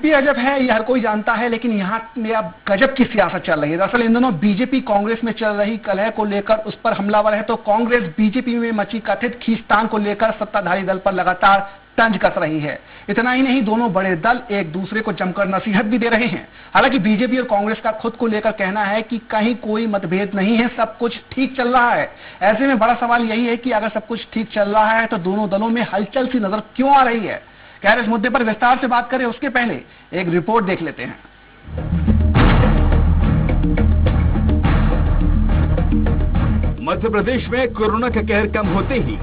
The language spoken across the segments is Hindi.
एमपी अजब है, ये हर कोई जानता है, लेकिन यहाँ में अब गजब की सियासत चल रही है। दरअसल इन दिनों बीजेपी कांग्रेस में चल रही कलह को लेकर उस पर हमलावर है, तो कांग्रेस बीजेपी में मची कथित खींचतान को लेकर सत्ताधारी दल पर लगातार तंज कस रही है। इतना ही नहीं, दोनों बड़े दल एक दूसरे को जमकर नसीहत भी दे रहे हैं। हालांकि बीजेपी और कांग्रेस का खुद को लेकर कहना है कि कहीं कोई मतभेद नहीं है, सब कुछ ठीक चल रहा है। ऐसे में बड़ा सवाल यही है कि अगर सब कुछ ठीक चल रहा है तो दोनों दलों में हलचल सी नजर क्यों आ रही है। खैर, इस मुद्दे पर विस्तार से बात करें उसके पहले एक रिपोर्ट देख लेते हैं। मध्य प्रदेश में कोरोना का कहर कम होते ही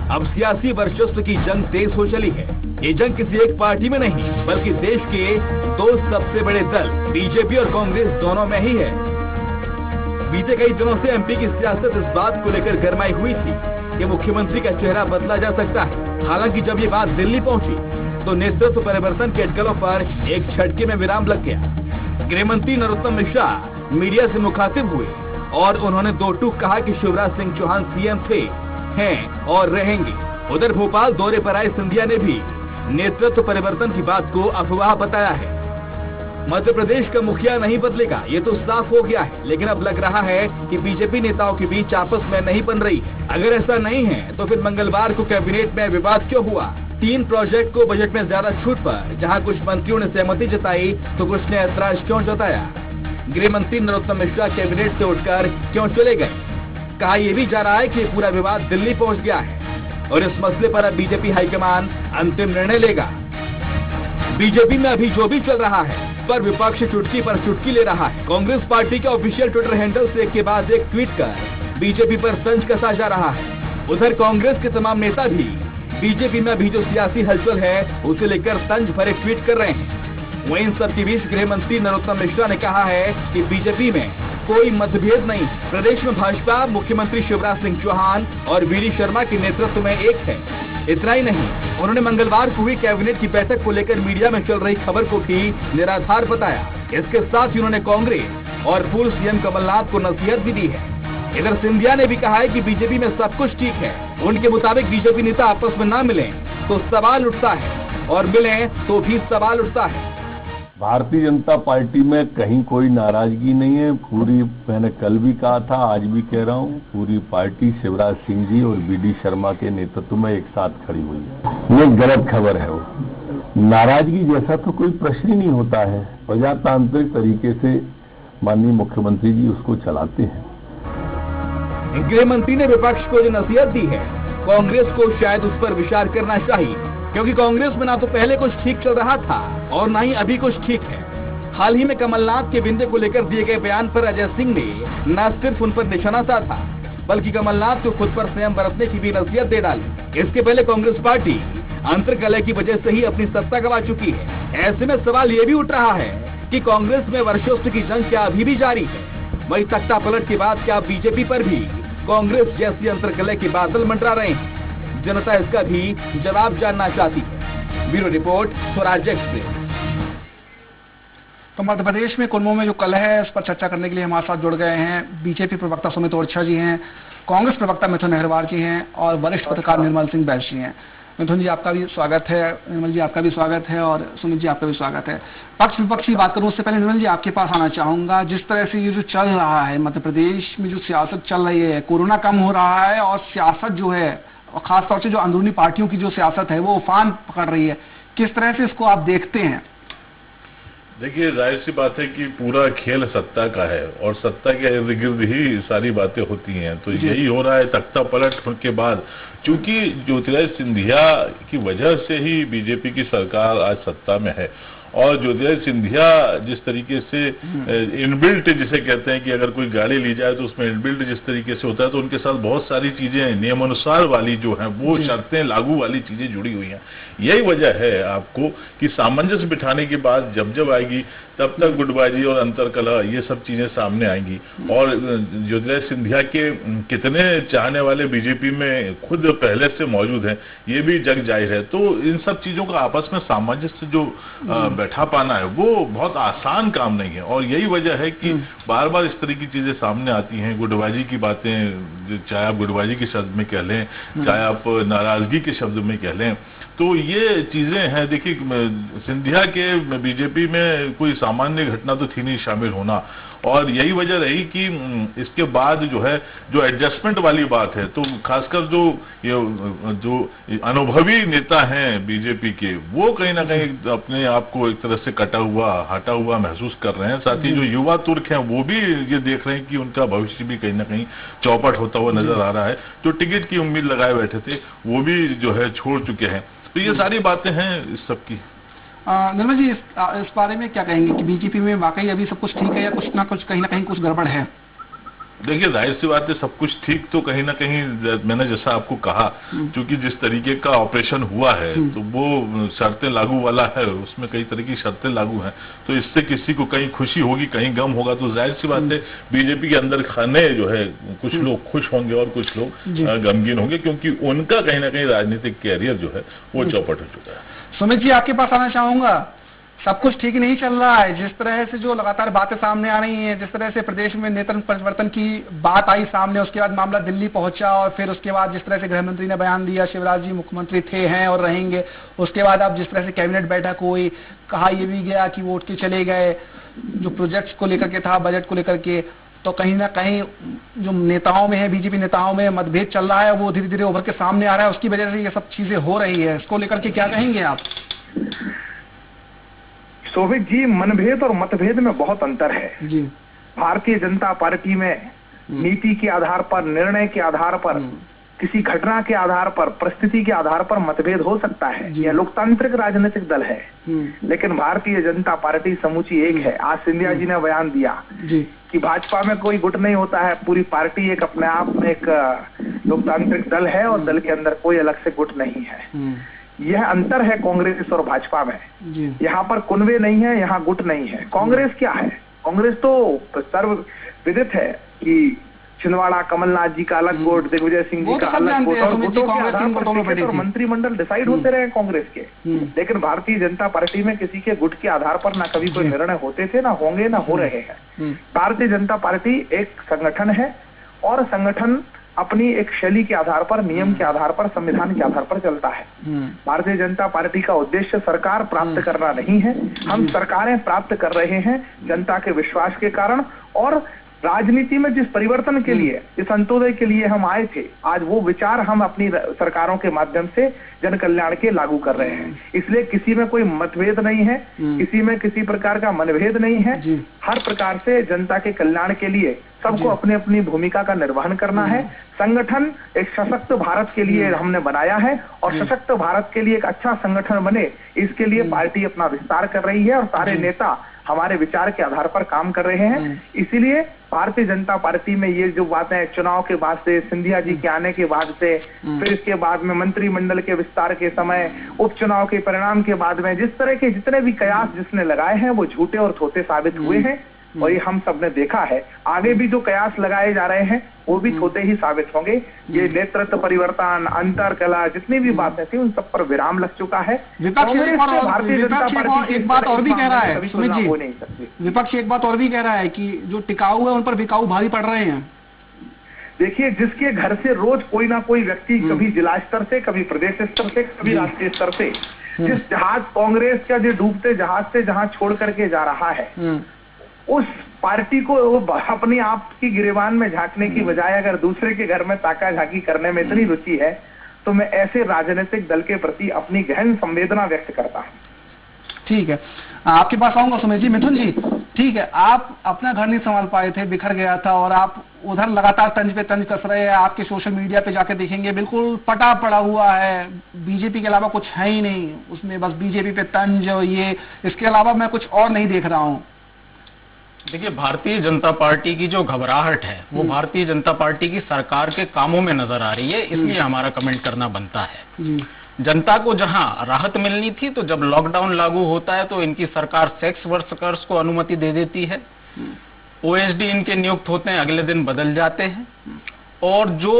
अब सियासी वर्चस्व की जंग तेज हो चली है। ये जंग किसी एक पार्टी में नहीं, बल्कि देश के दो सबसे बड़े दल बीजेपी और कांग्रेस दोनों में ही है। बीते कई दिनों से एमपी की सियासत इस बात को लेकर गरमाई हुई थी कि मुख्यमंत्री का चेहरा बदला जा सकता है। हालांकि जब ये बात दिल्ली पहुंची तो नेतृत्व परिवर्तन के अटकलों पर एक झटके में विराम लग गया। गृहमंत्री नरोत्तम मिश्रा मीडिया से मुखातिब हुए और उन्होंने दो टूक कहा कि शिवराज सिंह चौहान सीएम थे, हैं और रहेंगे। उधर भोपाल दौरे पर आए सिंधिया ने भी नेतृत्व परिवर्तन की बात को अफवाह बताया है। मध्य प्रदेश का मुखिया नहीं बदलेगा, ये तो साफ हो गया है, लेकिन अब लग रहा है कि बीजेपी नेताओं के बीच आपस में नहीं बन रही है। अगर ऐसा नहीं है तो फिर मंगलवार को कैबिनेट में विवाद क्यों हुआ? 3 प्रोजेक्ट को बजट में ज्यादा छूट पर जहां कुछ मंत्रियों ने सहमति जताई तो कुछ ने ऐतराज क्यों जताया? गृह मंत्री नरोत्तम मिश्रा कैबिनेट से उठकर क्यों चले गए? कहा यह भी जा रहा है कि पूरा विवाद दिल्ली पहुंच गया है और इस मसले पर अब बीजेपी हाईकमान अंतिम निर्णय लेगा। बीजेपी में अभी जो भी चल रहा है पर विपक्ष चुटकी पर चुटकी ले रहा है। कांग्रेस पार्टी के ऑफिशियल ट्विटर हैंडल से एक के बाद एक ट्वीट कर बीजेपी पर तंज कसा जा रहा है। उधर कांग्रेस के तमाम नेता भी बीजेपी में अभी जो सियासी हलचल है उसे लेकर तंज भरे ट्वीट कर रहे हैं। वहीं इन सब के बीच गृह मंत्री नरोत्तम मिश्रा ने कहा है कि बीजेपी में कोई मतभेद नहीं। प्रदेश में भाजपा मुख्यमंत्री शिवराज सिंह चौहान और वीडी शर्मा के नेतृत्व में एक है। इतना ही नहीं, उन्होंने मंगलवार को हुई कैबिनेट की बैठक को लेकर मीडिया में चल रही खबर को भी निराधार बताया। इसके साथ ही उन्होंने कांग्रेस और पूर्व सीएम कमलनाथ को नसीहत भी दी है। इधर सिंधिया ने भी कहा है कि बीजेपी में सब कुछ ठीक है। उनके मुताबिक बीजेपी नेता आपस में न मिले तो सवाल उठता है और मिले तो भी सवाल उठता है। भारतीय जनता पार्टी में कहीं कोई नाराजगी नहीं है। पूरी, मैंने कल भी कहा था, आज भी कह रहा हूँ, पूरी पार्टी शिवराज सिंह जी और वीडी शर्मा के नेतृत्व में एक साथ खड़ी हुई है। ये गलत खबर है। वो नाराजगी जैसा तो कोई प्रश्न ही नहीं होता है। प्रजातांत्रिक तरीके से माननीय मुख्यमंत्री जी उसको चलाते हैं। गृह मंत्री ने विपक्ष को जो नसीहत दी है, कांग्रेस को शायद उस पर विचार करना चाहिए, क्योंकि कांग्रेस में ना तो पहले कुछ ठीक चल रहा था और ना ही अभी कुछ ठीक है। हाल ही में कमलनाथ के बिंदे को लेकर दिए गए बयान पर अजय सिंह ने न सिर्फ उन पर निशाना साधा बल्कि कमलनाथ को खुद पर संयम बरतने की भी नसीहत दे डाली। इसके पहले कांग्रेस पार्टी अंतर्कलह की वजह से ही अपनी सत्ता गंवा चुकी है। ऐसे में सवाल ये भी उठ रहा है कि कांग्रेस में वर्चस्व की जंग क्या अभी भी जारी है? वही तख्ता पलट के बाद क्या बीजेपी पर भी कांग्रेस जैसी अंतर्कलह के बादल मंडरा रहे हैं? जनता इसका भी जवाब जानना चाहती है। Bureau report, Swaraj express. तो मध्य प्रदेश में कुल्मों में जो कलह है उस पर चर्चा करने के लिए हमारे साथ जुड़ गए हैं बीजेपी प्रवक्ता सुमित ओरछा जी हैं, कांग्रेस प्रवक्ता मिथुन अहरवार जी हैं और वरिष्ठ पत्रकार निर्मल सिंह बैस जी हैं। मिथुन जी आपका भी स्वागत है, निर्मल जी आपका भी स्वागत है और सुमित जी आपका भी स्वागत है। पक्ष विपक्ष की बात करूं उससे पहले निर्मल जी आपके पास आना चाहूंगा। जिस तरह से ये जो चल रहा है मध्य प्रदेश में, जो सियासत चल रही है, कोरोना कम हो रहा है और सियासत जो है और खासतौर से जो अंदरूनी पार्टियों की जो सियासत है वो उफान पकड़ रही है, किस तरह से इसको आप देखते हैं? देखिए, जाहिर सी बात है कि पूरा खेल सत्ता का है और सत्ता के इर्द गिर्द ही सारी बातें होती हैं। तो यही हो रहा है तख्ता पलट के बाद, क्योंकि ज्योतिरादित्य सिंधिया की वजह से ही बीजेपी की सरकार आज सत्ता में है। और ज्योतिरादित्य सिंधिया जिस तरीके से इनबिल्ट जिसे कहते हैं कि अगर कोई गाड़ी ली जाए तो उसमें इनबिल्ट जिस तरीके से होता है, तो उनके साथ बहुत सारी चीजें नियमानुसार वाली जो हैं वो शर्तें लागू वाली चीजें जुड़ी हुई हैं। यही वजह है आपको कि सामंजस्य बिठाने की बात जब जब आएगी तब तक गुटबाजी और अंतरकलह ये सब चीजें सामने आएंगी। और ज्योतिरादित्य सिंधिया के कितने चाहने वाले बीजेपी में खुद पहले से मौजूद हैं ये भी जग जाहिर है। तो इन सब चीजों का आपस में सामंजस्य जो बैठा पाना है वो बहुत आसान काम नहीं है। और यही वजह है कि बार बार इस तरह की चीजें सामने आती हैं, गुटबाजी की बातें, चाहे आप गुटबाजी के शब्द में कह लें, चाहे आप नाराजगी के शब्द में कह लें, तो ये चीजें हैं। देखिए, सिंधिया के बीजेपी में कोई सामान्य घटना तो थी नहीं शामिल होना, और यही वजह रही कि इसके बाद जो है जो एडजस्टमेंट वाली बात है, तो खासकर जो अनुभवी नेता हैं बीजेपी के, वो कहीं ना कहीं अपने आप को एक तरह से कटा हुआ, हटा हुआ महसूस कर रहे हैं। साथ ही जो युवा तुर्क हैं वो भी ये देख रहे हैं कि उनका भविष्य भी कहीं ना कहीं चौपट होता हुआ नजर आ रहा है। जो टिकट की उम्मीद लगाए बैठे थे वो भी जो है छोड़ चुके हैं। तो ये सारी बातें हैं इस सब की। निर्मल जी, इस बारे में क्या कहेंगे कि बीजेपी में वाकई अभी सब कुछ ठीक है या कुछ ना कुछ कहीं ना कहीं कुछ गड़बड़ है? देखिए, जाहिर सी बात है, सब कुछ ठीक तो कहीं ना कहीं, मैंने जैसा आपको कहा, क्योंकि जिस तरीके का ऑपरेशन हुआ है तो वो शर्तें लागू वाला है, उसमें कई तरह की शर्तें लागू हैं, तो इससे किसी को कहीं खुशी होगी कहीं गम होगा। तो जाहिर सी बात है बीजेपी के अंदर खाने जो है कुछ लोग खुश होंगे और कुछ लोग गमगीन होंगे, क्योंकि उनका कहीं ना कहीं राजनीतिक कैरियर जो है वो चौपट हो चुका है। सुमित जी, आपके पास आना चाहूंगा। सब कुछ ठीक नहीं चल रहा है, जिस तरह से जो लगातार बातें सामने आ रही हैं, जिस तरह से प्रदेश में नेतृत्व परिवर्तन की बात आई सामने, उसके बाद मामला दिल्ली पहुंचा, और फिर उसके बाद जिस तरह से गृह मंत्री ने बयान दिया, शिवराज जी मुख्यमंत्री थे, हैं और रहेंगे, उसके बाद अब जिस तरह से कैबिनेट बैठक हुई, कहा यह भी गया कि वो उठ के चले गए, जो प्रोजेक्ट्स को लेकर के था, बजट को लेकर के, तो कहीं ना कहीं जो नेताओं में है, बीजेपी नेताओं में मतभेद चल रहा है, वो धीरे धीरे उभर के सामने आ रहा है, उसकी वजह से ये सब चीजें हो रही है। इसको लेकर के क्या कहेंगे आप? शोभित जी, मनभेद और मतभेद में बहुत अंतर है जी। भारतीय जनता पार्टी में नीति के आधार पर, निर्णय के आधार पर, किसी घटना के आधार पर, परिस्थिति के आधार पर मतभेद हो सकता है। यह लोकतांत्रिक राजनीतिक दल है, लेकिन भारतीय जनता पार्टी समूची एक है। आज सिंधिया जी ने बयान दिया कि भाजपा में कोई गुट नहीं होता है, पूरी पार्टी एक अपने आप में एक लोकतांत्रिक दल है और दल के अंदर कोई अलग से गुट नहीं है। यह अंतर है कांग्रेस और भाजपा में। यहाँ पर कुनबे नहीं है, यहाँ गुट नहीं है। कांग्रेस क्या है? कांग्रेस तो सर्वविदित है कि छिंदवाड़ा कमलनाथ जी का अलग गुट, दिग्विजय सिंह जी का अलग गुट, और गुटों के आधार पर और मंत्रिमंडल डिसाइड होते रहे कांग्रेस के। लेकिन भारतीय जनता पार्टी में किसी के गुट के आधार पर ना कभी कोई निर्णय होते थे, ना होंगे, ना हो रहे हैं। भारतीय जनता पार्टी एक संगठन है, और संगठन अपनी एक शैली के आधार पर, नियम के आधार पर, संविधान के आधार पर चलता है। भारतीय जनता पार्टी का उद्देश्य सरकार प्राप्त करना नहीं है। हम सरकारें प्राप्त कर रहे हैं जनता के विश्वास के कारण, और राजनीति में जिस परिवर्तन के लिए, जिस अंत्योदय के लिए हम आए थे, आज वो विचार हम अपनी सरकारों के माध्यम से जन कल्याण के लागू कर रहे हैं। इसलिए किसी में कोई मतभेद नहीं है, किसी में किसी प्रकार का मनभेद नहीं है। हर प्रकार से जनता के कल्याण के लिए सबको अपनी अपनी भूमिका का निर्वहन करना है। संगठन एक सशक्त भारत के लिए हमने बनाया है, और सशक्त भारत के लिए एक अच्छा संगठन बने, इसके लिए पार्टी अपना विस्तार कर रही है, और सारे नेता हमारे विचार के आधार पर काम कर रहे हैं। इसीलिए भारतीय जनता पार्टी में ये जो बातें चुनाव के बाद से, सिंधिया जी के आने के बाद से, फिर इसके बाद में मंत्रिमंडल के विस्तार के समय, उपचुनाव के परिणाम के बाद में, जिस तरह के जितने भी कयास जिसने लगाए हैं वो झूठे और थोथे साबित हुए हैं, और ये हम सब ने देखा है। आगे भी जो कयास लगाए जा रहे हैं वो भी थोते ही साबित होंगे। ये नेतृत्व परिवर्तन, अंतर कला, जितनी भी बातें थी, उन सब पर विराम लग चुका है। भारतीय जनता पार्टी एक बात और भी कह रहा है, सुमित जी, विपक्ष एक बात और भी कह रहा है कि जो टिकाऊ है उन पर बिकाऊ भारी पड़ रहे हैं। देखिए, जिसके घर से रोज कोई ना कोई व्यक्ति, कभी जिला स्तर से, कभी प्रदेश स्तर से, कभी राष्ट्रीय स्तर से, जिस जहाज कांग्रेस का जो डूबते जहाज से जहां छोड़ करके जा रहा है, उस पार्टी को अपनी आप की गिरेबान में झांकने की बजाय अगर दूसरे के घर में ताका झांकी करने में इतनी रुचि है, तो मैं ऐसे राजनीतिक दल के प्रति अपनी गहन संवेदना व्यक्त करता हूँ। ठीक है, आपके पास आऊंगा सुमित जी। मिथुन जी, ठीक है, आप अपना घर नहीं संभाल पाए थे, बिखर गया था, और आप उधर लगातार तंज पे तंज कस रहे हैं। आपके सोशल मीडिया पे जाके देखेंगे बिल्कुल पटा पड़ा हुआ है, बीजेपी के अलावा कुछ है ही नहीं उसमें, बस बीजेपी पे तंज, ये, इसके अलावा मैं कुछ और नहीं देख रहा हूँ। देखिए, भारतीय जनता पार्टी की जो घबराहट है वो भारतीय जनता पार्टी की सरकार के कामों में नजर आ रही है, इसलिए हमारा कमेंट करना बनता है। जनता को जहां राहत मिलनी थी, तो जब लॉकडाउन लागू होता है तो इनकी सरकार सेक्स वर्कर्स को अनुमति दे देती है, ओएसडी इनके नियुक्त होते हैं, अगले दिन बदल जाते हैं, और जो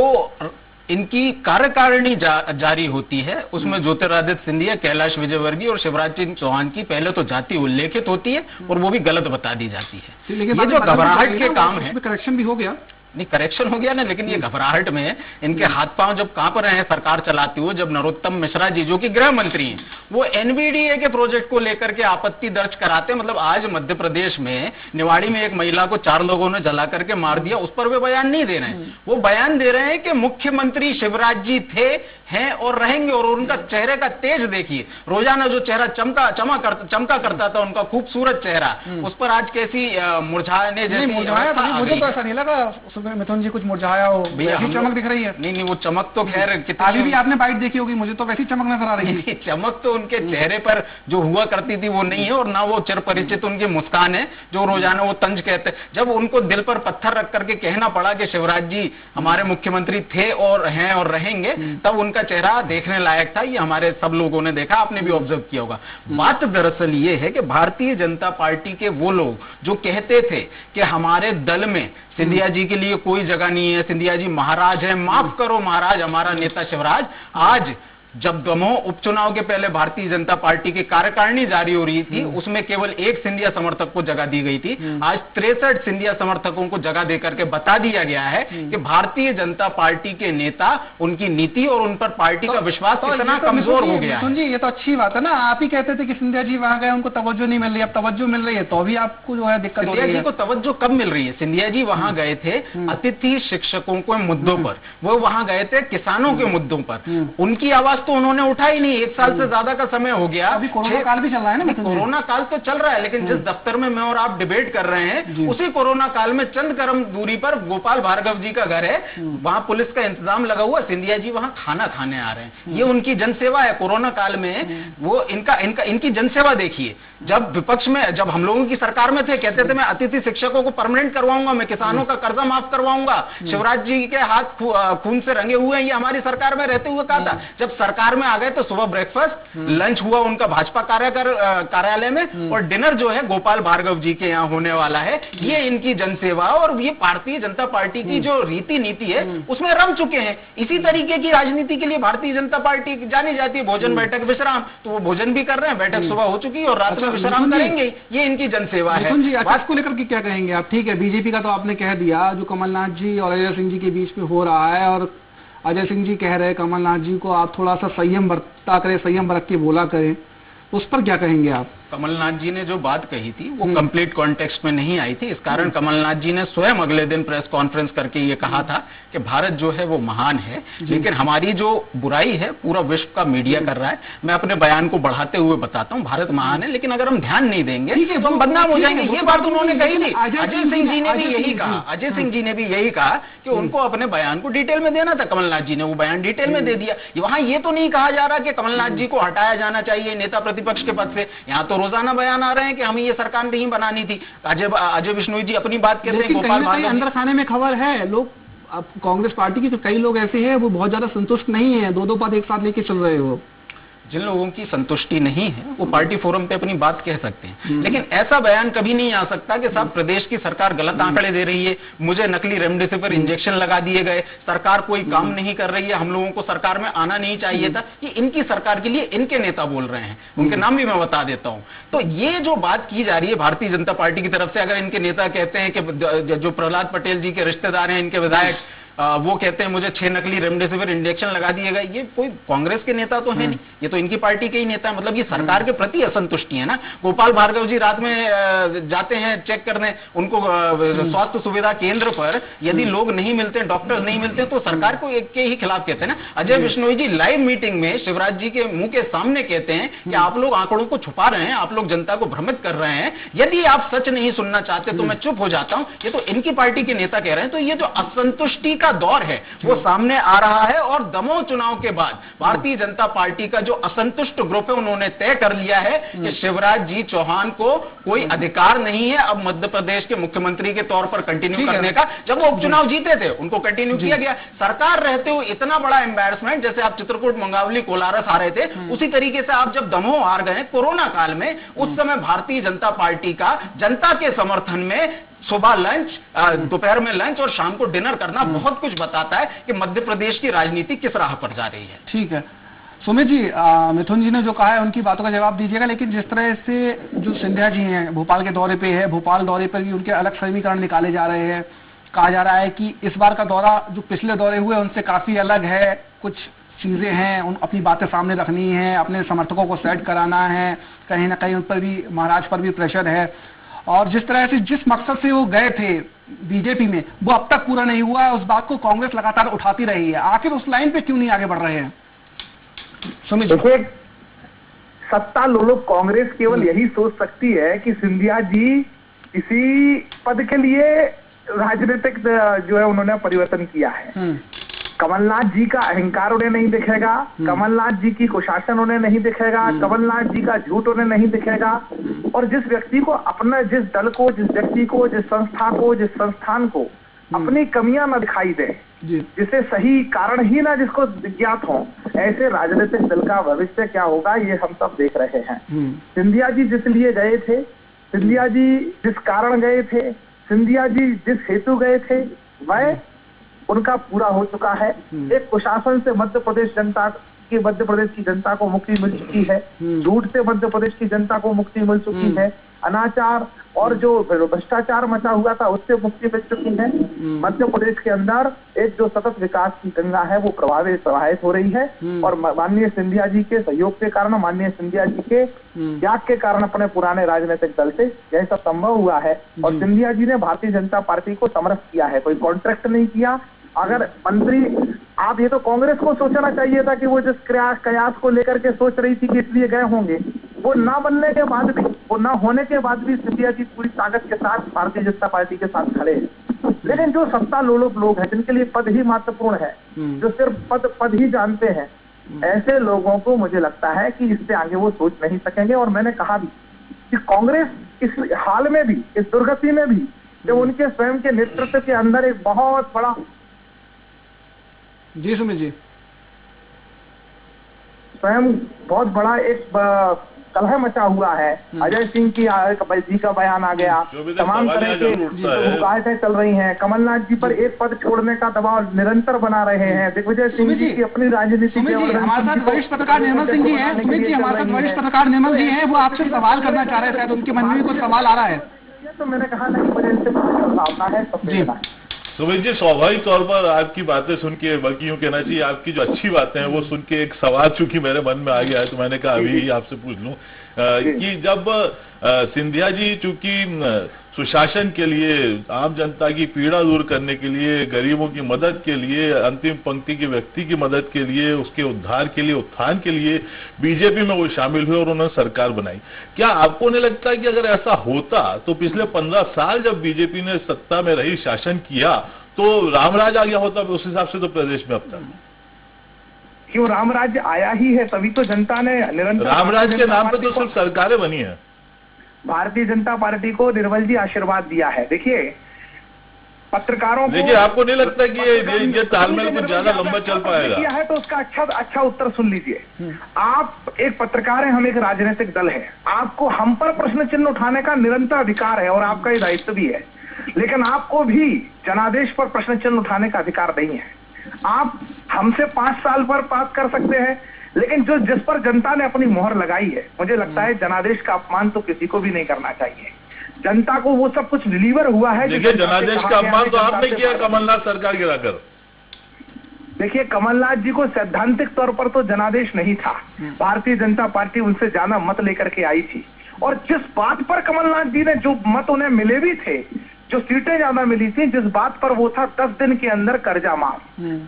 इनकी कार्यकारिणी जारी होती है, उसमें ज्योतिरादित्य सिंधिया, कैलाश विजयवर्गीय और शिवराज सिंह चौहान की पहले तो जाति उल्लेखित होती है और वो भी गलत बता दी जाती है। ये जो घबराहट के काम है, करेक्शन भी हो गया, नहीं करेक्शन हो गया ना, लेकिन ये घबराहट में इनके हाथ पांव जब कांप रहे हैं सरकार चलाते हुए, जब नरोत्तम मिश्रा जी जो कि गृह मंत्री हैं, वो एनवीडीए के प्रोजेक्ट को लेकर के आपत्ति दर्ज कराते, मतलब आज मध्य प्रदेश में निवाड़ी में एक महिला को 4 लोगों ने जला करके मार दिया, उस पर वे बयान नहीं दे रहे हैं। वो बयान दे रहे हैं कि मुख्यमंत्री शिवराज जी थे, हैं और रहेंगे, और उनका चेहरे का तेज देखिए, रोजाना जो चेहरा चमका करता था, उनका खूबसूरत चेहरा, उस पर आज कैसी मुरझाने जैसी मुझे तो ऐसा नहीं लगा मिथुन जी कुछ मुरझाया हो, वैसी चमक दिख रही है। नहीं, वो चमक तो खैर अभी भी आपने बाइट देखी होगी, मुझे तो वैसी चमक नजर आ रही है। चमक तो उनके चेहरे पर जो हुआ करती थी वो नहीं है, और ना वो चिर परिचित उनकी मुस्कान है जो रोजाना वो तंज कहते हैं। जब उनको दिल पर पत्थर रख करके कहना पड़ा कि शिवराज जी हमारे मुख्यमंत्री थे और हैं और रहेंगे, तब उनका चेहरा देखने लायक था। ये हमारे सब लोगों ने देखा, आपने भी ऑब्जर्व किया होगा। बात दरअसल ये है कि भारतीय जनता पार्टी के वो लोग जो कहते थे कि हमारे दल में सिंधिया जी के लिए कोई जगह नहीं है, सिंधिया जी महाराज है, माफ करो महाराज हमारा नेता शिवराज, आज जब दमोह उपचुनाव के पहले भारतीय जनता पार्टी की कार्यकारिणी जारी हो रही थी, उसमें केवल एक सिंधिया समर्थक को जगह दी गई थी। आज 63 सिंधिया समर्थकों को जगह देकर के बता दिया गया है कि भारतीय जनता पार्टी के नेता, उनकी नीति और उन पर पार्टी का विश्वास कितना कमजोर हो गया है। जी ये तो अच्छी बात है ना, आप ही कहते थे कि सिंधिया जी वहां गए, उनको तवज्जो नहीं मिल रही, अब तवज्जो मिल रही है तो भी आपको जो है दिक्कत हो रही है। सिंधिया जी को तवज्जो कब मिल रही है? सिंधिया जी वहां गए थे अतिथि शिक्षकों के मुद्दों पर, वो वहां गए थे किसानों के मुद्दों पर, उनकी आवाज तो उन्होंने उठाई नहीं। 1 साल से ज्यादा का समय हो गया, अभी कोरोना काल भी चल रहा है ना। कोरोना काल तो चल रहा है, लेकिन जिस दफ्तर में मैं और आप डिबेट कर रहे हैं, उसी कोरोना काल में चंद कदम दूरी पर गोपाल भार्गव जी का घर है, वहां पुलिस का इंतजाम लगा हुआ, सिंधिया जी वहां खाना खाने आ रहे हैं। ये उनकी जनसेवा है कोरोना काल में। वो इनकी जनसेवा देखिए। जब विपक्ष में, जब हम लोगों की सरकार में थे, कहते थे मैं अतिथि शिक्षकों को परमानेंट करवाऊंगा, मैं किसानों का कर्जा माफ करवाऊंगा, शिवराज जी के हाथ खून से रंगे हुए हैं, ये हमारी सरकार में रहते हुए कहा था। जब सरकार में आ गए तो सुबह ब्रेकफास्ट, लंच हुआ उनका भाजपा कार्यालय में, और डिनर जो है गोपाल भार्गव जी के यहाँ होने वाला है। ये इनकी जनसेवा और ये भारतीय जनता पार्टी की जो रीति नीति है उसमें रम चुके हैं। इसी तरीके की राजनीति के लिए भारतीय जनता पार्टी जानी जाती है। भोजन बैठक विश्राम, तो वो भोजन भी कर रहे हैं, बैठक सुबह हो चुकी है और रात में विश्राम करेंगे। ये इनकी जनसेवा है। बात को लेकर के क्या कहेंगे आप? ठीक है, बीजेपी का तो आपने कह दिया, जो कमलनाथ जी और अजय सिंह जी के बीच में हो रहा है, और अजय सिंह जी कह रहे हैं कमलनाथ जी को आप थोड़ा सा संयम बरता करें, संयम बरत के बोला करें, उस पर क्या कहेंगे आप? कमलनाथ जी ने जो बात कही थी वो कंप्लीट कॉन्टेक्स्ट में नहीं आई थी। इस कारण कमलनाथ जी ने स्वयं अगले दिन प्रेस कॉन्फ्रेंस करके ये कहा था कि भारत जो है वो महान है, लेकिन हमारी जो बुराई है पूरा विश्व का मीडिया कर रहा है। मैं अपने बयान को बढ़ाते हुए बताता हूँ, भारत महान है, लेकिन अगर हम ध्यान नहीं देंगे तो हम बदनाम हो जाएंगे। ये बात उन्होंने कही थी। अजय सिंह जी ने भी यही कहा, अजय सिंह जी ने भी यही कहा कि उनको अपने बयान को डिटेल में देना था। कमलनाथ जी ने वो बयान डिटेल में दे दिया। वहां ये तो नहीं कहा जा रहा कि कमलनाथ जी को हटाया जाना चाहिए नेता प्रतिपक्ष के पद से। यहाँ तो रोजाना बयान आ रहे हैं कि हमें ये सरकार नहीं बनानी थी। अजय बिश्नोई जी अपनी बात कहते हैं, गोपाल भार्गव अंदर खाने में खबर है, लोग अब कांग्रेस पार्टी के तो कई लोग ऐसे हैं वो बहुत ज्यादा संतुष्ट नहीं है, दो बात एक साथ लेके चल रहे हो। जिन लोगों की संतुष्टि नहीं है वो पार्टी फोरम पे अपनी बात कह सकते हैं, लेकिन ऐसा बयान कभी नहीं आ सकता कि साहब प्रदेश की सरकार गलत आंकड़े दे रही है, मुझे नकली रेमडेसिविर इंजेक्शन लगा दिए गए, सरकार कोई काम नहीं कर रही है, हम लोगों को सरकार में आना नहीं चाहिए था। ये इनकी सरकार के लिए इनके नेता बोल रहे हैं, उनके नाम भी मैं बता देता हूं। तो ये जो बात की जा रही है भारतीय जनता पार्टी की तरफ से, अगर इनके नेता कहते हैं कि जो प्रहलाद पटेल जी के रिश्तेदार हैं, इनके विधायक, वो कहते हैं मुझे 6 नकली रेमडेसिविर इंजेक्शन लगा दिए गए, ये कोई कांग्रेस के नेता तो है नहीं, ये तो इनकी पार्टी के ही नेता है। मतलब ये सरकार के प्रति असंतुष्टि है ना। गोपाल भार्गव जी रात में जाते हैं चेक करने, उनको स्वास्थ्य सुविधा केंद्र पर यदि लोग नहीं मिलते, डॉक्टर नहीं मिलते, तो सरकार को एक के ही खिलाफ कहते हैं ना। अजय बिश्नोई जी लाइव मीटिंग में शिवराज जी के मुंह के सामने कहते हैं कि आप लोग आंकड़ों को छुपा रहे हैं, आप लोग जनता को भ्रमित कर रहे हैं, यदि आप सच नहीं सुनना चाहते तो मैं चुप हो जाता हूं। ये तो इनकी पार्टी के नेता कह रहे हैं। तो ये जो असंतुष्टि का दौर है वो सामने आ रहा है, और दमोह चुनाव के बाद भारतीय जनता पार्टी का जो असंतुष्ट ग्रुप है उन्होंने तय कर लिया है कि शिवराज जी चौहान को कोई अधिकार नहीं है अब मध्य प्रदेश के मुख्यमंत्री के तौर पर कंटिन्यू करने का। जब वो उपचुनाव जीते थे उनको कंटिन्यू किया गया। सरकार रहते हुए इतना बड़ा एम्बैरसमेंट, जैसे आप चित्रकूट, मंगावली, कोलारस हारे थे, उसी तरीके से आप जब दमोह हार गए कोरोना काल में, उस समय भारतीय जनता पार्टी का जनता के समर्थन में सुबह लंच, दोपहर में लंच और शाम को डिनर करना बहुत कुछ बताता है कि मध्य प्रदेश की राजनीति किस राह पर जा रही है। ठीक है सुमित जी, मिथुन जी ने जो कहा है उनकी बातों का जवाब दीजिएगा, लेकिन जिस तरह से जो सिंधिया जी हैं भोपाल के दौरे पे है, भोपाल दौरे पर भी उनके अलग समीकरण निकाले जा रहे हैं। कहा जा रहा है कि इस बार का दौरा जो पिछले दौरे हुए उनसे काफी अलग है, कुछ चीजें हैं, अपनी बातें सामने रखनी है, अपने समर्थकों को सेट कराना है, कहीं ना कहीं उन पर भी, महाराज पर भी प्रेशर है। और जिस तरह से जिस मकसद से वो गए थे बीजेपी में, वो अब तक पूरा नहीं हुआ है। उस बात को कांग्रेस लगातार उठाती रही है। आखिर उस लाइन पे क्यों नहीं आगे बढ़ रहे हैं? सुमित जी, देखिए, सत्ता लोलुप कांग्रेस केवल यही सोच सकती है कि सिंधिया जी किसी पद के लिए राजनीतिक जो है उन्होंने परिवर्तन किया है। कमलनाथ जी का अहंकार उन्हें नहीं दिखेगा, कमलनाथ जी की कुशासन उन्हें नहीं दिखेगा, कमलनाथ जी का झूठ उन्हें नहीं दिखेगा। और जिस व्यक्ति को अपना, जिस दल को, जिस व्यक्ति को, जिस संस्था को, जिस संस्थान को अपनी कमियां न दिखाई दे, जिसे सही कारण ही ना जिसको ज्ञात हो, ऐसे राजनीतिक दल का भविष्य क्या होगा ये हम सब देख रहे हैं। सिंधिया जी जिस लिए गए थे, सिंधिया जी जिस कारण गए थे, सिंधिया जी जिस हेतु गए थे, वह उनका पूरा हो चुका है। एक कुशासन से मध्य प्रदेश की जनता को मुक्ति मिल चुकी है, झूठ से मध्य प्रदेश की जनता को मुक्ति मिल चुकी है, अनाचार और जो भ्रष्टाचार मचा हुआ था उससे मुक्ति मिल चुकी है। मध्य प्रदेश के अंदर एक जो सतत विकास की गंगा है वो प्रवाहित हो रही है। और माननीय सिंधिया जी के सहयोग के कारण, माननीय सिंधिया जी के त्याग के कारण अपने पुराने राजनीतिक दल से यह सब संभव हुआ है। और सिंधिया जी ने भारतीय जनता पार्टी को समरस किया है, कोई कॉन्ट्रैक्ट नहीं किया। अगर मंत्री, आप ये तो कांग्रेस को सोचना चाहिए था कि वो जिस कयास को लेकर के सोच रही थी कि इसलिए गए होंगे, वो ना बनने के बाद भी, वो ना होने के बाद भी सिंधिया जी पूरी ताकत के साथ भारतीय जनता पार्टी के साथ खड़े हैं। लेकिन जो सत्ता लोलुप लोग हैं, जिनके लिए पद ही महत्वपूर्ण है, जो सिर्फ पद ही जानते हैं, ऐसे लोगों को मुझे लगता है कि इससे आगे वो सोच नहीं सकेंगे। और मैंने कहा भी कि कांग्रेस इस हाल में भी, इस दुर्गति में भी, जब उनके स्वयं के नेतृत्व के अंदर एक बहुत बड़ा, जी सुमित जी, स्वयं बहुत बड़ा एक कलह मचा हुआ है। अजय सिंह जी का बयान आ गया, तमाम तरह के शिकायतें चल रही हैं, कमलनाथ जी पर एक पद छोड़ने का दबाव निरंतर बना रहे हैं, दिग्विजय सिंह जी की अपनी राजनीति। हमारे साथ वरिष्ठ पत्रकार निर्मल सिंह जी हैं, सुमित जी हमारे साथ वरिष्ठ पत्रकार निर्मल जी हैं, वो आपसे सवाल करना चाह रहे थे, तो उनके मन में भी कुछ सवाल आ रहा है। तो मैंने कहा नहीं, मुझे इनसे संभावना है। सुमित जी, स्वाभाविक तौर पर आपकी बातें सुन के, बल्कि यूं कहना चाहिए आपकी जो अच्छी बातें हैं वो सुन के एक सवाल चूंकि मेरे मन में आ गया है, तो मैंने कहा अभी ही आपसे पूछ लूं कि जब सिंधिया जी चूंकि सुशासन के लिए, आम जनता की पीड़ा दूर करने के लिए, गरीबों की मदद के लिए, अंतिम पंक्ति के व्यक्ति की मदद के लिए, उसके उद्धार के लिए, उत्थान के लिए बीजेपी में वो शामिल हुए और उन्होंने सरकार बनाई, क्या आपको नहीं लगता कि अगर ऐसा होता तो पिछले 15 साल जब बीजेपी ने सत्ता में रही, शासन किया, तो रामराज आ गया होता? उस हिसाब से तो प्रदेश में अब तक क्यों रामराज्य आया ही है, तभी तो जनता ने निरंतर, रामराज के नाम पर तो सिर्फ सरकारें बनी है। भारतीय जनता पार्टी को निर्मल जी आशीर्वाद दिया है। देखिए, पत्रकारों को, देखिए, आपको नहीं लगता कि ये तालमेल कुछ ज्यादा लंबा चल पाएगा? किया है तो उसका अच्छा उत्तर सुन लीजिए। आप एक पत्रकार हैं, हम एक राजनीतिक दल है, आपको हम पर प्रश्न चिन्ह उठाने का निरंतर अधिकार है और आपका ये दायित्व भी है, लेकिन आपको भी जनादेश पर प्रश्न चिन्ह उठाने का अधिकार नहीं है। आप हमसे 5 साल पर बात कर सकते हैं, लेकिन जो जिस पर जनता ने अपनी मोहर लगाई है, मुझे लगता है जनादेश का अपमान तो किसी को भी नहीं करना चाहिए। जनता को वो सब कुछ डिलीवर हुआ है। देखिए, जनादेश का अपमान तो आपने किया कमलनाथ सरकार गिराकर। देखिए, कमलनाथ जी को सैद्धांतिक तौर पर तो जनादेश नहीं था, भारतीय जनता पार्टी उनसे ज्यादा मत लेकर के आई थी। और जिस बात पर कमलनाथ जी ने, जो मत उन्हें मिले भी थे, जो सीटें ज्यादा मिली थी, जिस बात पर वो था 10 दिन के अंदर कर्जा माफ,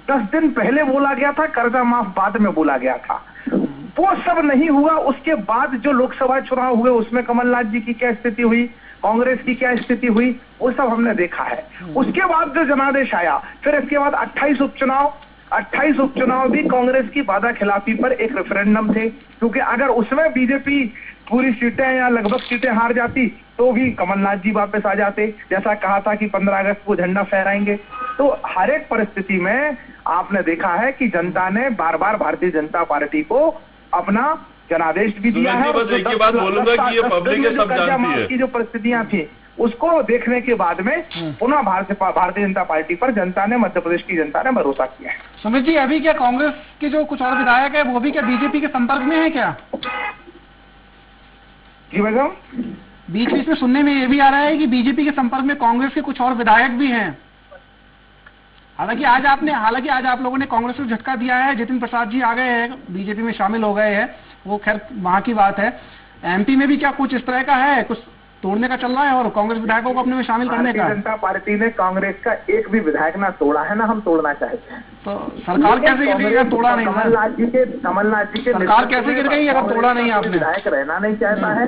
10 दिन पहले बोला गया था, कर्जा माफ बाद में बोला गया था, वो सब नहीं हुआ। उसके बाद जो लोकसभा चुनाव हुए उसमें कमलनाथ जी की क्या स्थिति हुई, कांग्रेस की क्या स्थिति हुई, वो सब हमने देखा है। उसके बाद जो जनादेश आया, फिर इसके बाद 28 उपचुनाव भी कांग्रेस की वादा खिलाफी पर एक रेफरेंडम थे, क्योंकि अगर उसमें बीजेपी पूरी सीटें या लगभग सीटें हार जाती तो भी कमलनाथ जी वापस आ जाते, जैसा कहा था कि 15 अगस्त को झंडा फहराएंगे। तो हर एक परिस्थिति में आपने देखा है कि जनता ने बार बार भारतीय जनता पार्टी को अपना जनादेश भी दिया है। बस एक ही बात बोलूंगा कि ये पब्लिक है, सब जानती है की जो परिस्थितियां थी उसको देखने के बाद में पुनः भारतीय जनता पार्टी पर जनता ने, मध्य प्रदेश की जनता ने भरोसा किया है। सुमित जी, अभी क्या कांग्रेस के जो कुछ और विधायक है वो भी क्या बीजेपी के संपर्क में है क्या? जी मैडम, बीच बीच में सुनने में ये भी आ रहा है कि बीजेपी के संपर्क में कांग्रेस के कुछ और विधायक भी हैं। हालांकि आज आप लोगों ने कांग्रेस को झटका दिया है, जितिन प्रसाद जी आ गए हैं, बीजेपी में शामिल हो गए हैं, वो खैर वहां की बात है। एमपी में भी क्या कुछ इस तरह का है, कुछ तोड़ने का चल रहा है और कांग्रेस विधायकों को अपने में शामिल करने का? भारतीय जनता पार्टी ने कांग्रेस का एक भी विधायक ना तोड़ा है, ना हम तोड़ना चाहते हैं। तो सरकार कैसे गिर गई अगर तोड़ा नहीं? कमलनाथ जी के सरकार कैसे गिर गई अगर तोड़ा नहीं आपने? विधायक रहना नहीं चाहता है।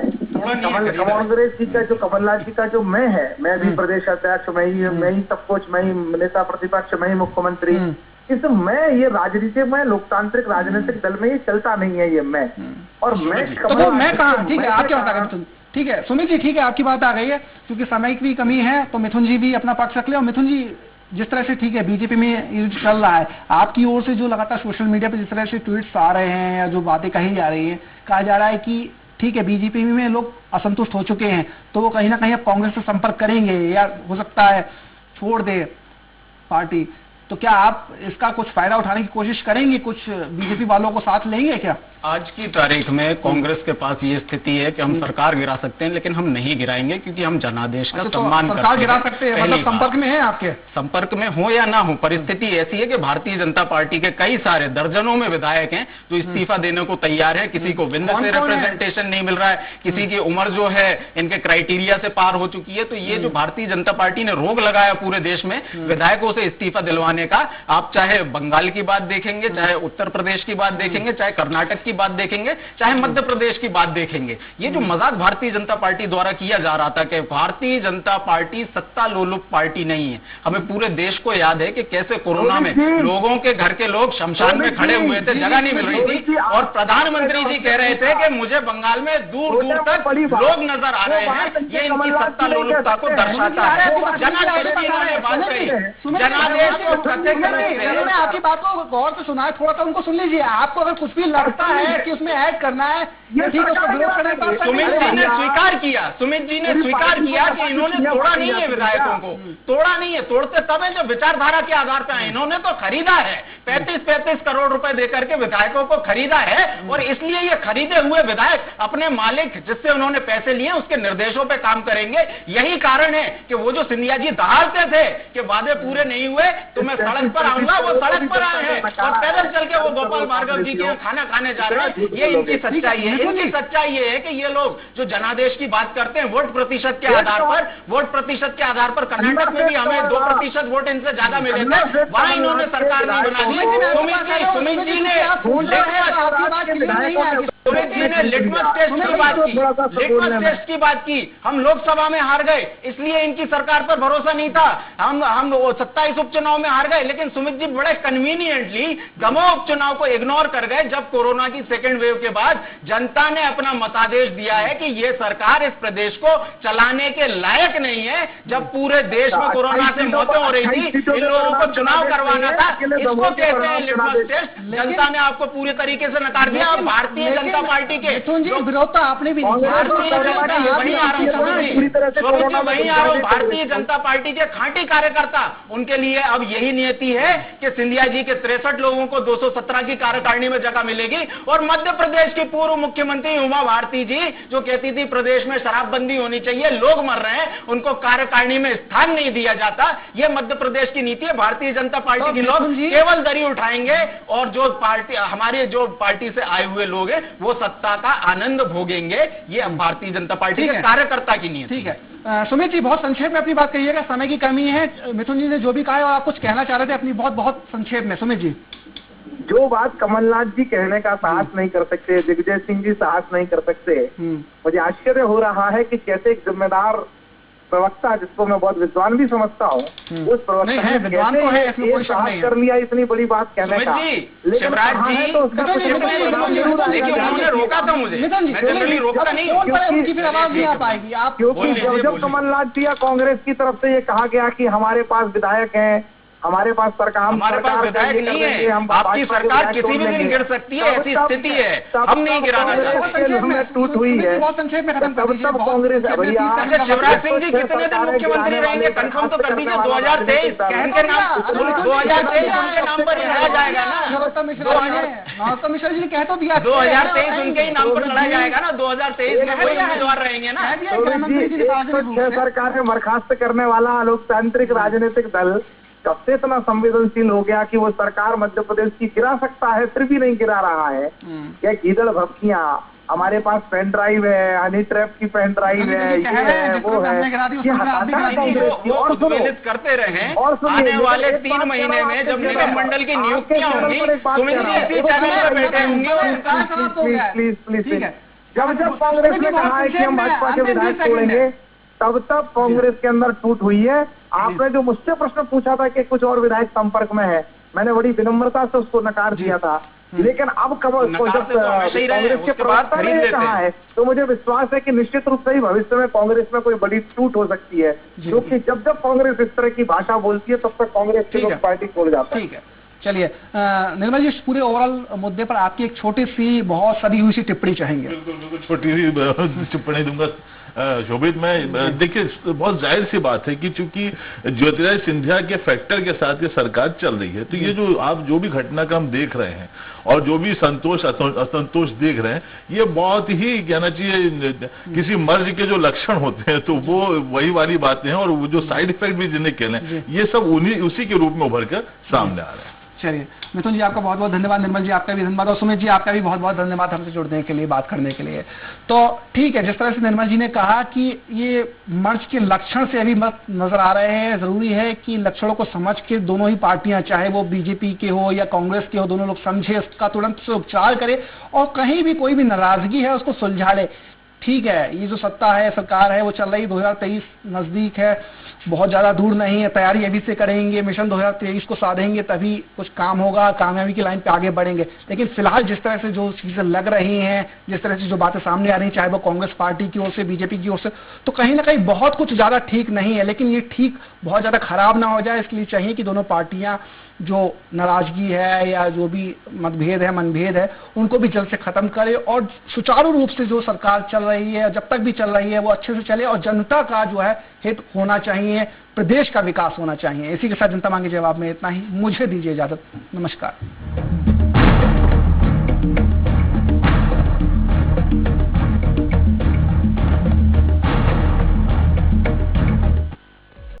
कांग्रेस जी का जो कमलनाथ जी का जो मैं भी प्रदेश अध्यक्ष, मैं ही सब कुछ, मैं ही नेता प्रतिपक्ष, मैं ही मुख्यमंत्री, इस मैं ये राजनीति में लोकतांत्रिक राजनीतिक दल में ये चलता नहीं है, ये मैं और मैं तो मैं कहा, ठीक है, आप क्या बता रहे? ठीक है सुमित जी, ठीक है, आपकी बात आ गई है। क्योंकि समय की भी कमी है तो मिथुन जी भी अपना पक्ष रख ले। और मिथुन जी, जिस तरह से ठीक है बीजेपी में ये चल रहा है, आपकी ओर से जो लगातार सोशल मीडिया पे जिस तरह से ट्वीट्स आ रहे हैं या जो बातें कही जा रही हैं, कहा जा रहा है कि ठीक है बीजेपी में लोग असंतुष्ट हो चुके हैं तो वो कहीं ना कहीं अब कांग्रेस से संपर्क करेंगे या हो सकता है छोड़ दे पार्टी, तो क्या आप इसका कुछ फायदा उठाने की कोशिश करेंगे? कुछ बीजेपी वालों को साथ लेंगे क्या? आज की तारीख में कांग्रेस के पास ये स्थिति है कि हम सरकार गिरा सकते हैं, लेकिन हम नहीं गिराएंगे क्योंकि हम जनादेश का सम्मान करते हैं। सरकार गिरा सकते हैं मतलब संपर्क में है आपके? संपर्क में हो या ना हो, परिस्थिति ऐसी है कि भारतीय जनता पार्टी के कई सारे दर्जनों में विधायक हैं जो इस्तीफा देने को तैयार है। किसी को विंध्य से रिप्रेजेंटेशन नहीं मिल रहा है, किसी की उम्र जो है इनके क्राइटेरिया से पार हो चुकी है। तो ये जो भारतीय जनता पार्टी ने रोक लगाया पूरे देश में विधायकों से इस्तीफा दिलवाने का, आप चाहे बंगाल की बात देखेंगे, चाहे उत्तर प्रदेश की बात देखेंगे, चाहे कर्नाटक की बात देखेंगे, चाहे मध्य प्रदेश की बात देखेंगे, ये जो मजाक भारतीय जनता पार्टी द्वारा किया जा रहा था कि भारतीय जनता पार्टी सत्ता लोलुप पार्टी नहीं है। हमें पूरे देश को याद है कि कैसे कोरोना में लोगों के घर के लोग शमशान में खड़े हुए थे, जगह नहीं मिल रही थी, और प्रधानमंत्री जी कह रहे थे कि मुझे बंगाल में दूर दूर तक लोग नजर आ रहे हैं। ये इनकी सत्ता लोलुपता को दर्शाता है। जनादेश की इन्होंने बात कही, जनादेश को मैंने आपकी बात को गौर से सुना है, थोड़ा सा उनको सुन लीजिए। आपको अगर कुछ भी लगता है कि उसमें ऐड करना है, ठीक है, सुमित जी ने स्वीकार किया कि इन्होंने तोड़ा नहीं है, विधायकों को तोड़ा नहीं है। तोड़ते तब है जब विचारधारा के आधार पर है। इन्होंने तो खरीदा है, 35-35 करोड़ रुपए देकर के विधायकों को खरीदा है, और इसलिए ये खरीदे हुए विधायक अपने मालिक जिससे उन्होंने पैसे लिए उसके निर्देशों पे काम करेंगे। यही कारण है कि वो जो सिंधिया जी दहाड़ते थे कि वादे पूरे नहीं हुए तो मैं सड़क पर आऊंगा, वो सड़क पर आए हैं और पैदल चल के वो गोपाल भार्गव जी के यहाँ खाना खाने जा रहे हैं। ये इनकी सच्चाई है। इनकी सच्चाई ये है कि ये लोग जो जनादेश की बात करते हैं वोट प्रतिशत के आधार पर कर्नाटक में भी हमें 2% वोट इनसे ज्यादा मिले थे, वहां इन्होंने सरकार नहीं बना दी। सुमित जी ने लिटमस टेस्ट की बात की। हम लोकसभा में हार गए, इसलिए इनकी सरकार पर भरोसा नहीं था। हम 27 उपचुनाव में हार गए, लेकिन सुमित जी बड़े कन्वीनियंटली दमोह उपचुनाव को इग्नोर कर गए जब कोरोना की सेकेंड वेव के बाद जनता ने अपना मतादेश दिया है कि ये सरकार इस प्रदेश को चलाने के लायक नहीं है। जब पूरे देश में कोरोना से मौतें हो रही थी, इन लोगों को चुनाव करवाना था। इसको कहते हैं लिटमस टेस्ट। जनता ने आपको पूरे तरीके से नकार दिया। और भारतीय जनता पार्टी के विरोध तो आपने भी भारतीय जनता पार्टी के खांटी कार्यकर्ता, उनके लिए अब यही नियति है कि सिंधिया जी के 63 लोगों को 217 की कार्यकारिणी में जगह मिलेगी। और मध्य प्रदेश की पूर्व मुख्यमंत्री उमा भारती जी जो कहती थी प्रदेश में शराबबंदी होनी चाहिए, लोग मर रहे हैं, उनको कार्यकारिणी में स्थान नहीं दिया जाता। यह मध्य प्रदेश की नीति है। भारतीय जनता पार्टी के लोग केवल दरी उठाएंगे और जो पार्टी हमारे जो पार्टी से आए हुए लोग हैं वो सत्ता का आनंद भोगेंगे। ये भारतीय जनता पार्टी के कार्यकर्ता की नीति। ठीक है सुमित जी, बहुत संक्षेप में अपनी बात कहिएगा, समय की कमी है। मिथुन जी ने जो भी कहा है और आप कुछ कहना चाह रहे थे अपनी बहुत संक्षेप में। सुमित जी, जो बात कमलनाथ जी कहने का साहस नहीं कर सकते, दिग्विजय सिंह जी साहस नहीं कर सकते, मुझे आश्चर्य हो रहा है कि कैसे एक जिम्मेदार प्रवक्ता, जिसको मैं बहुत विद्वान भी समझता हूँ, उस प्रवक्ता ने विद्वान तो है, इसमें कोई शक नहीं कर लिया इतनी बड़ी बात कहने का। शिवराज जी तो उसका उन्होंने रोका था मुझे, मैं जनरली रोकता नहीं, उनकी फिर आवाज नहीं आ पाएगी आप। क्योंकि जब कमलनाथ जी या कांग्रेस की तरफ से ये कहा गया कि हमारे पास विधायक हैं, हमारे पास सरकार विधायक नहीं है, आपकी सरकार किसी भी दिन गिर सकती है, ऐसी स्थिति है, हम नहीं गिराना चाहते। टूट हुई है बहुत संक्षेप में खत्म कर दीजिए। कांग्रेस शिवराज सिंह जी कितने दिन मुख्यमंत्री रहेंगे, कंफर्म तो कर दीजिए। 2023 उनके नाम 2023 उनके नाम पर लड़ा जाएगा ना। नरोत्तम मिश्रा जी ने कह तो दिया 2023 उनके ही नाम पर लड़ा जाएगा ना। 2023 में कोई उम्मीदवार रहेंगे ना। 106 सरकार में बर्खास्त करने वाला लोकतांत्रिक राजनीतिक दल कब से इतना संवेदनशील हो गया कि वो सरकार मध्य प्रदेश की गिरा सकता है, फिर भी नहीं गिरा रहा है। क्या गीदड़ भपकियां, हमारे पास पेन ड्राइव है, हनी ट्रैप की पेन ड्राइव है, ये है वो है, और उद्वेलित करते रहे। आने वाले 3 महीने में जब निगम मंडल की नियुक्तियां होंगी, सुमित जी इसी चैनल पर बैठे होंगे। प्लीज जब कांग्रेस ने कहा है कि हम भाजपा के विधायक छोड़ेंगे, तब तक कांग्रेस के अंदर टूट हुई है। आपने जो मुझसे प्रश्न पूछा था कि कुछ और विधायक संपर्क में है, मैंने बड़ी विनम्रता से उसको नकार दिया था। लेकिन अब जब कांग्रेस के प्रवक्ता ने कहा है, तो मुझे विश्वास है कि निश्चित रूप से ही भविष्य में कांग्रेस में कोई बड़ी टूट हो सकती है, क्योंकि जब कांग्रेस इस तरह की भाषा बोलती है, तब तक कांग्रेस की लोग पार्टी छोड़ जाता है। ठीक है, चलिए निर्मल जी, पूरे ओवरऑल मुद्दे पर आपकी एक छोटी सी बहुत सदी हुई सी टिप्पणी चाहेंगे। बिल्कुल छोटी सी टिप्पणी दूंगा शोभित। मैं देखिए, बहुत जाहिर सी बात है कि चूंकि ज्योतिरादित्य सिंधिया के फैक्टर के साथ ये सरकार चल रही है, तो ये जो आप जो भी घटनाक्रम देख रहे हैं और जो भी संतोष असंतोष देख रहे हैं, ये बहुत ही कहना चाहिए किसी मर्ज के जो लक्षण होते हैं, तो वो वही वाली बातें हैं। और वो जो साइड इफेक्ट भी जिन्हें कहलें, ये सब उसी के रूप में उभर कर सामने आ रहे हैं। चलिए, मिथुन जी आपका बहुत बहुत धन्यवाद, निर्मल जी आपका भी धन्यवाद, और सुमित जी आपका भी बहुत बहुत धन्यवाद हमसे जुड़ने के लिए, बात करने के लिए। तो ठीक है, जिस तरह से निर्मल जी ने कहा कि ये मर्ज के लक्षण से अभी मत नजर आ रहे हैं, जरूरी है कि लक्षणों को समझ के दोनों ही पार्टियां, चाहे वो बीजेपी के हो या कांग्रेस के हो, दोनों लोग समझे, उसका तुरंत से उपचार करे और कहीं भी कोई भी नाराजगी है उसको सुलझा ले। ठीक है, ये जो सत्ता है, सरकार है, वो चल रही, 2023 नजदीक है, बहुत ज्यादा दूर नहीं है, तैयारी अभी से करेंगे, मिशन 2023 को साधेंगे, तभी कुछ काम होगा, कामयाबी की लाइन पे आगे बढ़ेंगे। लेकिन फिलहाल जिस तरह से जो चीजें लग रही हैं, जिस तरह से जो बातें सामने आ रही हैं, चाहे वो कांग्रेस पार्टी की ओर से, बीजेपी की ओर से, तो कहीं ना कहीं बहुत कुछ ज्यादा ठीक नहीं है। लेकिन ये ठीक बहुत ज्यादा खराब ना हो जाए, इसके लिए चाहिए कि दोनों पार्टियां जो नाराजगी है या जो भी मतभेद है, मनभेद है, उनको भी जल्द से खत्म करे और सुचारू रूप से जो सरकार चल रही है, जब तक भी चल रही है, वो अच्छे से चले और जनता का जो है हित होना चाहिए, प्रदेश का विकास होना चाहिए। इसी के साथ जनता मांगे जवाब में इतना ही। मुझे दीजिए इजाजत, नमस्कार।